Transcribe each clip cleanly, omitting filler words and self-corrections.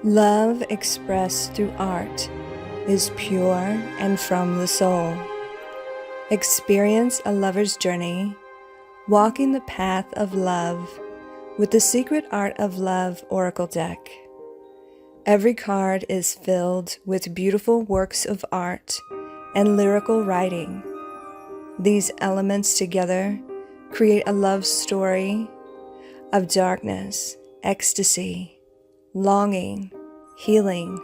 Love expressed through art is pure and from the soul. Experience a lover's journey, walking the path of love with the Secret Art of Love Oracle deck. Every card is filled with beautiful works of art and lyrical writing. These elements together create a love story of darkness, ecstasy, longing, healing,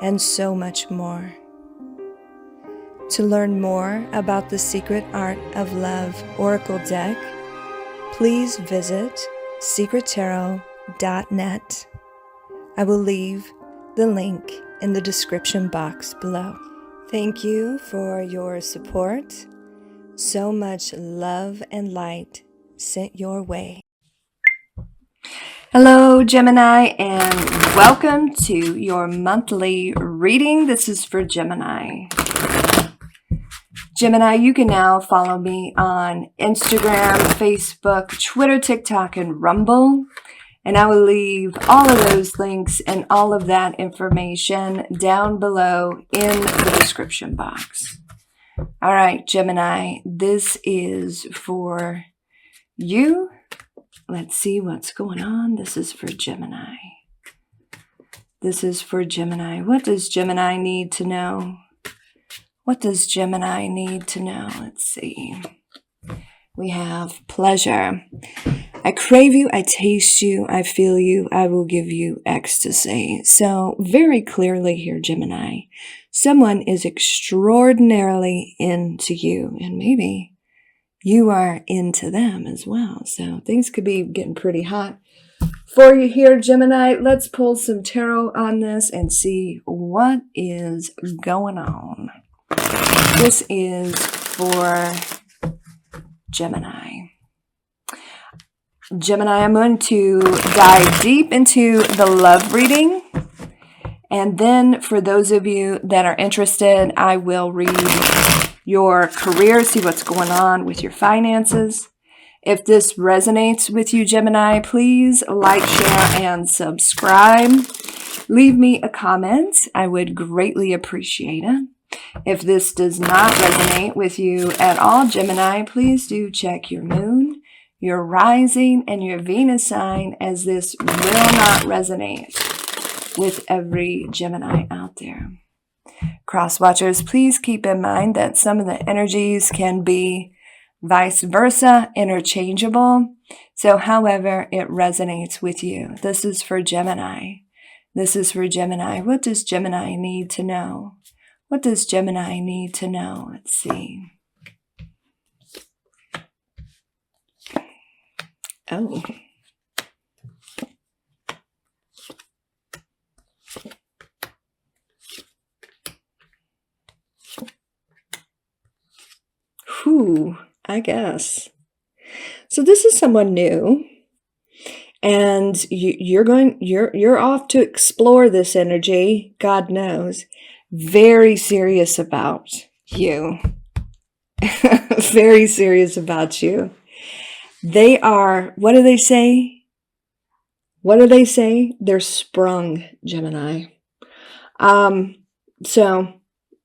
and so much more. To learn more about the Secret Art of Love Oracle deck, please visit secrettarot.net. I will leave the link in the description box below. Thank you for your support. So much love and light sent your way. Hello, Gemini, and welcome to your monthly reading. This is for Gemini. Gemini, you can now follow me on Instagram, Facebook, Twitter, TikTok, and Rumble. And I will leave all of those links and all of that information down below in the description box. All right, Gemini, this is for you. Let's see what's going on. This is for Gemini. This is for Gemini. What does Gemini need to know? What does Gemini need to know? Let's see. We have pleasure. I crave you, I taste you, I feel you, I will give you ecstasy. So very clearly here, Gemini, someone is extraordinarily into you, and maybe you are into them as well. So things could be getting pretty hot for you here, Gemini. Let's pull some tarot on this and see what is going on. This is for Gemini. Gemini, I'm going to dive deep into the love reading. And then for those of you that are interested, I will read your career, see what's going on with your finances. If this resonates with you, Gemini, please like, share, and subscribe. Leave me a comment. I would greatly appreciate it. If this does not resonate with you at all, Gemini, please do check your moon, your rising, and your Venus sign, as this will not resonate with every Gemini out there. Cross watchers, please keep in mind that some of the energies can be vice versa, interchangeable. So however it resonates with you, this is for Gemini. This is for Gemini. What does Gemini need to know? What does Gemini need to know? Let's see. Oh. Whew, I guess. So this is someone new, and you're off to explore this energy. God knows. Very serious about you. Very serious about you. They are, what do they say? What do they say? They're sprung, Gemini. So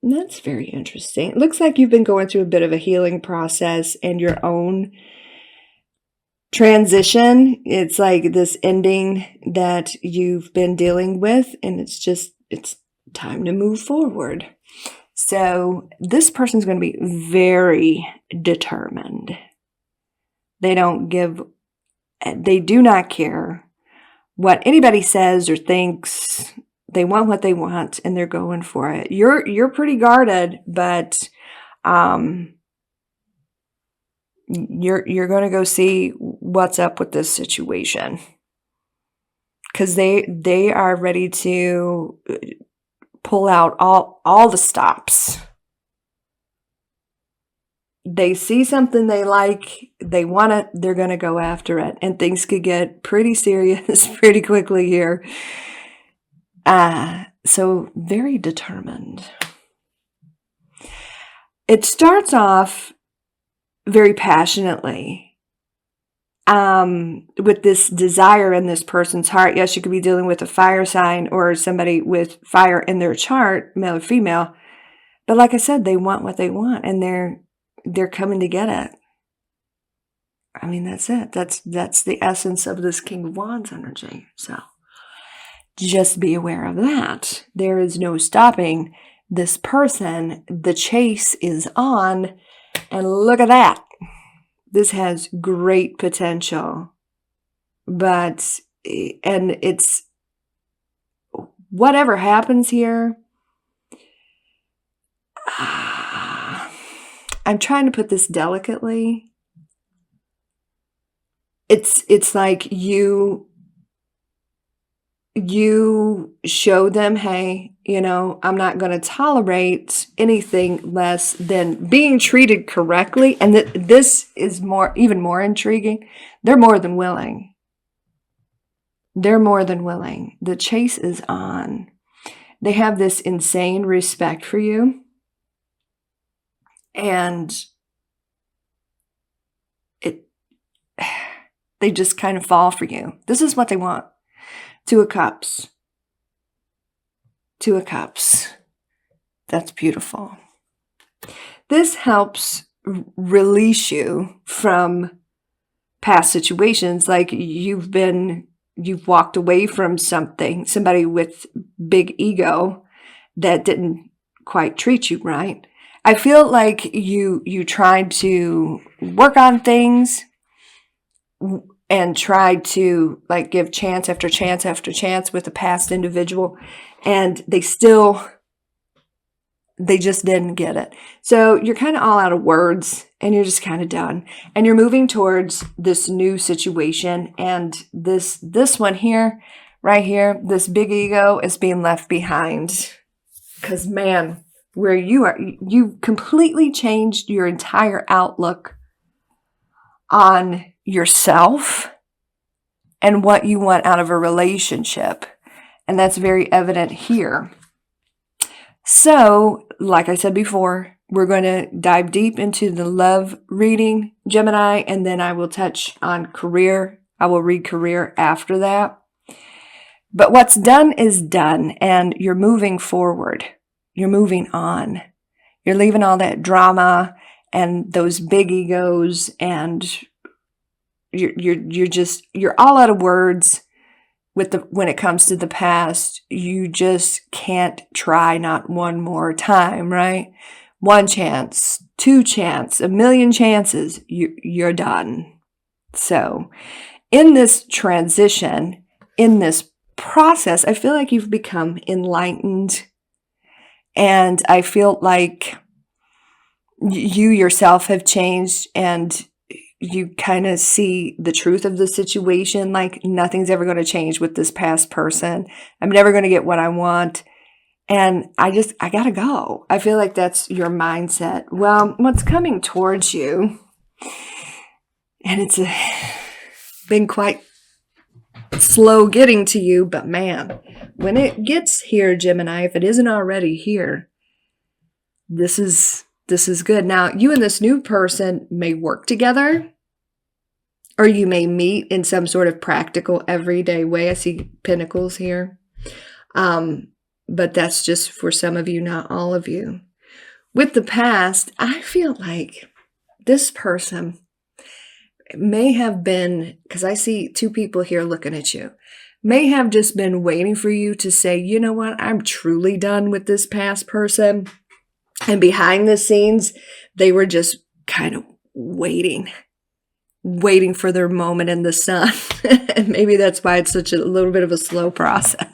that's very interesting. It looks like you've been going through a bit of a healing process and your own transition. It's like this ending that you've been dealing with, and it's time to move forward. So this person's going to be very determined. They do not care what anybody says or thinks. They want what they want, and they're going for it. You're pretty guarded, but you're going to go see what's up with this situation, because they are ready to pull out all the stops. They see something they like, they want it, they're going to go after it, and things could get pretty serious pretty quickly here. So very determined. It starts off very passionately, with this desire in this person's heart. Yes, you could be dealing with a fire sign or somebody with fire in their chart, male or female. But like I said, they want what they want, and they're coming to get it. I mean, that's it. That's the essence of this King of Wands energy. So just be aware of that. There is no stopping this person. The chase is on, and look at that. This has great potential, and it's whatever happens here. I'm trying to put this delicately. It's like you show them, hey, I'm not going to tolerate anything less than being treated correctly. And this is even more intriguing. They're more than willing. They're more than willing. The chase is on. They have this insane respect for you. And they just kind of fall for you. This is what they want. Two of Cups. Two of Cups. That's beautiful. This helps release you from past situations, like you've walked away from somebody with big ego that didn't quite treat you right. I feel like you tried to work on things and tried to give chance after chance after chance with a past individual, and they just didn't get it. So you're kind of all out of words, and you're just kind of done. And you're moving towards this new situation, and this one here, right here, this big ego is being left behind. Because, man, where you completely changed your entire outlook on yourself and what you want out of a relationship. And that's very evident here. So, like I said before, we're going to dive deep into the love reading, Gemini, and then I will touch on career. I will read career after that. But what's done is done, and you're moving forward. You're moving on. You're leaving all that drama and those big egos, and you're all out of words when it comes to the past. You just can't try not one more time, right? One chance, two chance, a million chances, you're done. So in this transition, in this process, I feel like you've become enlightened. And I feel like you yourself have changed, and you kind of see the truth of the situation. Like nothing's ever going to change with this past person. I'm never going to get what I want. And I got to go. I feel like that's your mindset. Well, what's coming towards you, and it's been quite slow getting to you, but man, when it gets here, Gemini, if it isn't already here, this is good. Now, you and this new person may work together, or you may meet in some sort of practical, everyday way. I see pentacles here. But that's just for some of you, not all of you. With the past, I feel like this person may have been, because I see two people here looking at you, may have just been waiting for you to say, you know what, I'm truly done with this past person. And behind the scenes, they were just kind of waiting for their moment in the sun. And maybe that's why it's such a little bit of a slow process,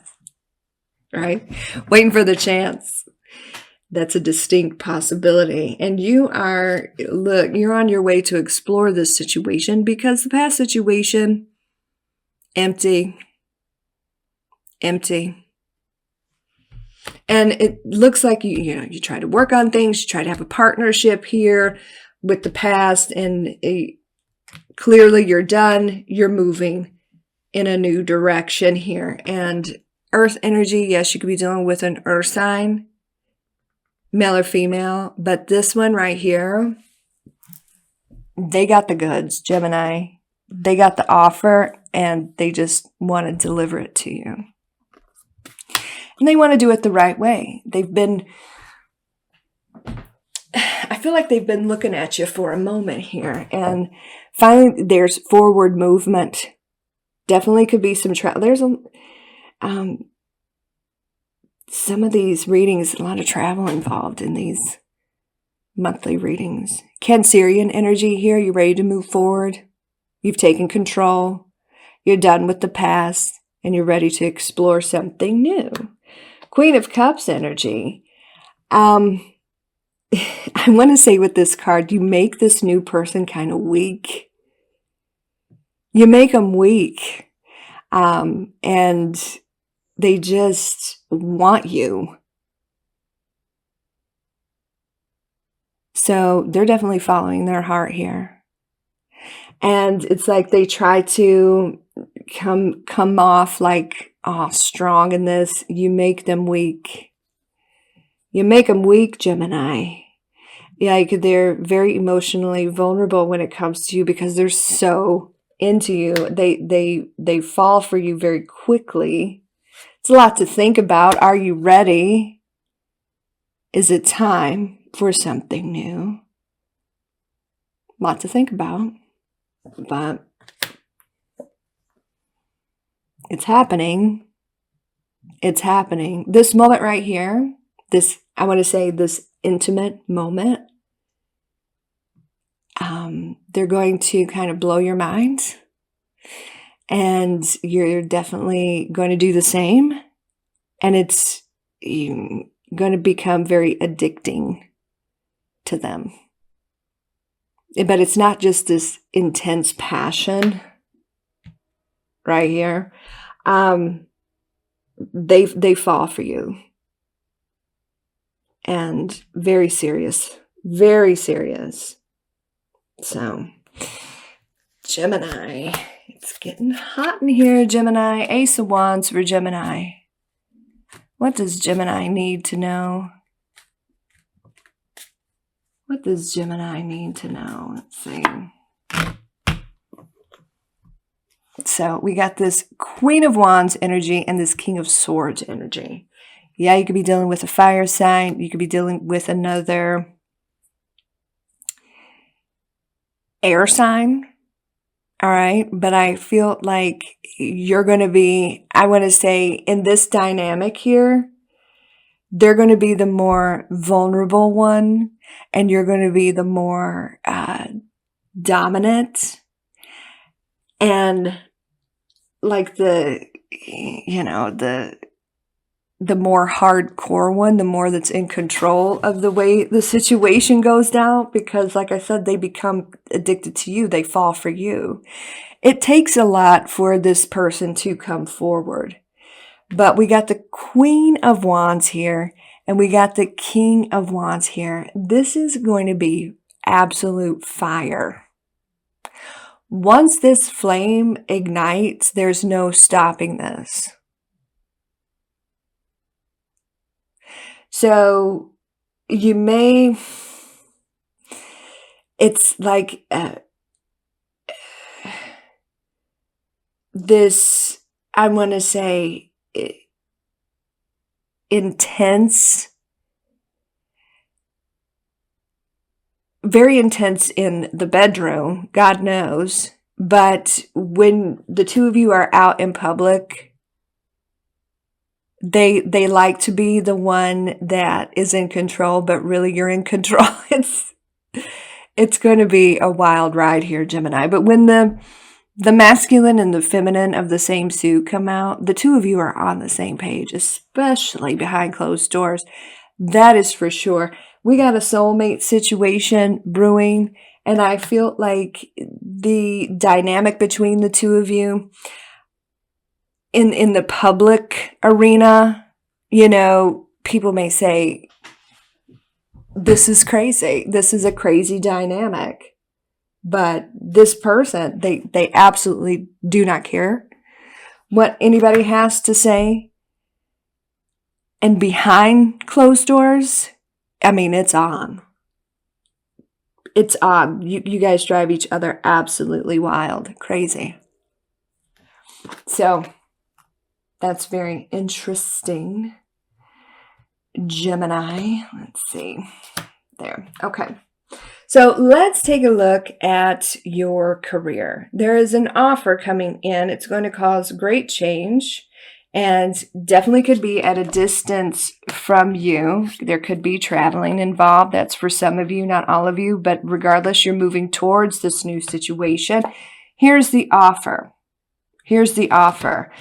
right? Waiting for the chance. That's a distinct possibility. And you're on your way to explore this situation, because the past situation, empty. And it looks like you try to work on things, you try to have a partnership here with the past, and clearly you're done. You're moving in a new direction here. And earth energy, yes, you could be dealing with an earth sign, male or female, but this one right here, they got the goods, Gemini. they got the offer and they just want to deliver it to you. And they want to do it the right way. I feel like they've been looking at you for a moment here. And finally, there's forward movement. Definitely could be some travel. There's some of these readings, a lot of travel involved in these monthly readings. Cancerian energy here. You're ready to move forward. You've taken control. You're done with the past. And you're ready to explore something new. Queen of Cups energy. I want to say with this card, you make this new person kind of weak. You make them weak. And they just want you. So they're definitely following their heart here. And it's like they try to come off like, oh, strong in this. You make them weak. You make them weak, Gemini. Like they're very emotionally vulnerable when it comes to you because they're so into you. They fall for you very quickly. It's a lot to think about. Are you ready? Is it time for something new? A lot to think about. But it's happening. It's happening. This moment right here, I want to say this intimate moment, they're going to kind of blow your mind. And you're definitely going to do the same. And it's going to become very addicting to them. But it's not just this intense passion right here. They fall for you. And very serious. Very serious. So, Gemini. It's getting hot in here, Gemini. Ace of Wands for Gemini. What does Gemini need to know? What does Gemini need to know? Let's see. So we got this Queen of Wands energy and this King of Swords energy. Yeah, you could be dealing with a fire sign. You could be dealing with another air sign. All right. But I feel like you're going to be, I want to say, in this dynamic here, they're going to be the more vulnerable one. And you're going to be the more dominant. And like the more hardcore one, the more that's in control of the way the situation goes down. Because like I said, they become addicted to you. They fall for you. It takes a lot for this person to come forward. But we got the Queen of Wands here. And we got the King of Wands here. This is going to be absolute fire. Once this flame ignites, there's no stopping this. So you may, it's like this, I want to say, intense, very intense in the bedroom, God knows. But when the two of you are out in public, they like to be the one that is in control, but really you're in control. It's going to be a wild ride here, Gemini. But when the masculine and the feminine of the same suit come out, the two of you are on the same page, especially behind closed doors. That is for sure. We got a soulmate situation brewing, and I feel like the dynamic between the two of you in the public arena, people may say, this is crazy. This is a crazy dynamic. But this person, they absolutely do not care what anybody has to say. And behind closed doors, I mean, it's on. it's odd. You guys drive each other absolutely wild, crazy. So that's very interesting. Gemini, let's see. There. Okay. So let's take a look at your career. There is an offer coming in. It's going to cause great change and definitely could be at a distance from you. There could be traveling involved. That's for some of you, not all of you, but regardless, you're moving towards this new situation. Here's the offer. Here's the offer.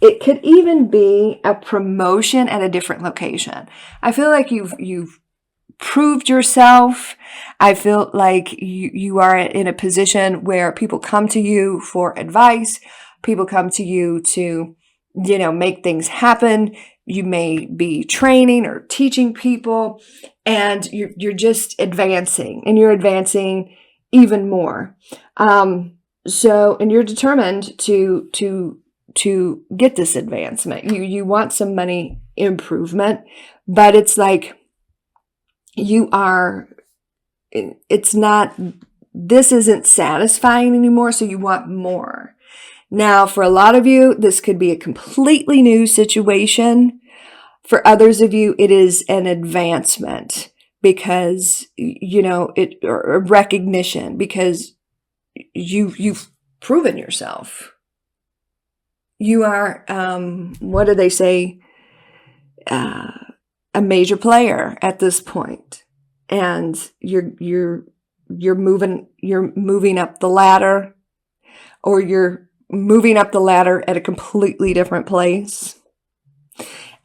It could even be a promotion at a different location. I feel like you've proved yourself. I feel like you are in a position where people come to you for advice. People come to you to, make things happen. You may be training or teaching people, and you're just advancing, and you're advancing even more. And you're determined to get this advancement. You want some money improvement, but it's like this isn't satisfying anymore, so you want more. Now, for a lot of you, this could be a completely new situation. For others of you, it is an advancement because, or recognition because you've proven yourself. You are, what do they say? A major player at this point, and you're moving up the ladder, or you're moving up the ladder at a completely different place.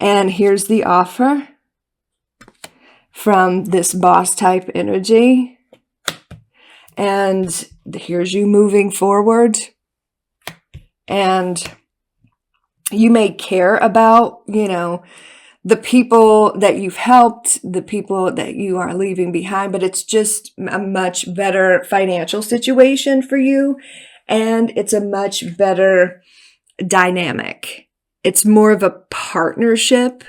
And here's the offer from this boss type energy, and here's you moving forward, and you may care about, the people that you've helped, the people that you are leaving behind, but it's just a much better financial situation for you, and it's a much better dynamic. It's more of a partnership.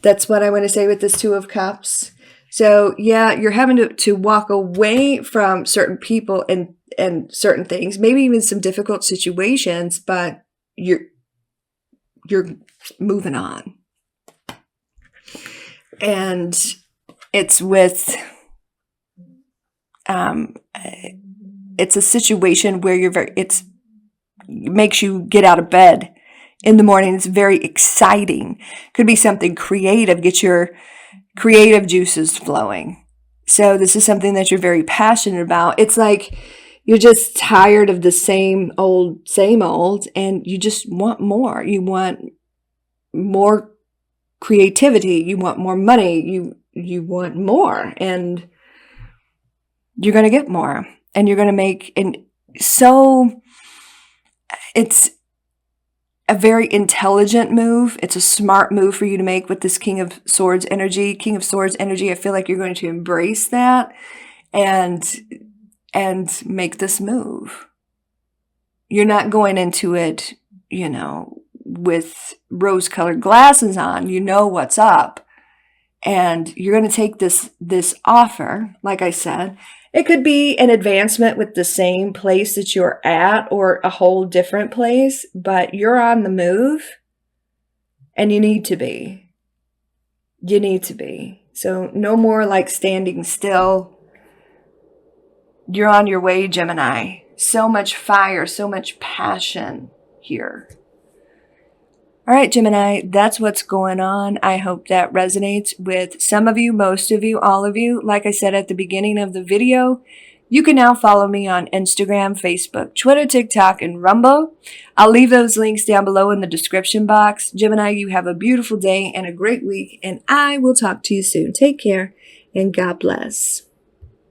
That's what I want to say with this Two of Cups. So yeah, you're having to walk away from certain people and certain things, maybe even some difficult situations, but you're moving on. And it's with it's a situation where it makes you get out of bed in the morning. It's very exciting. Could be something creative, get your creative juices flowing. So this is something that you're very passionate about. It's like you're just tired of the same old, and you just want more. You want more creativity. You want more money. You want more, and you're going to get more, and you're going to make, and so it's a very intelligent move. It's a smart move for you to make with this King of Swords energy. King of Swords energy, I feel like you're going to embrace that and make this move. You're not going into it, with rose-colored glasses on. You know what's up. And you're going to take this offer, like I said. It could be an advancement with the same place that you're at or a whole different place, but you're on the move, and you need to be. You need to be. So no more like standing still. You're on your way, Gemini. So much fire, so much passion here. All right, Gemini, that's what's going on. I hope that resonates with some of you, most of you, all of you. Like I said at the beginning of the video, you can now follow me on Instagram, Facebook, Twitter, TikTok, and Rumble. I'll leave those links down below in the description box. Gemini, you have a beautiful day and a great week, and I will talk to you soon. Take care, and God bless.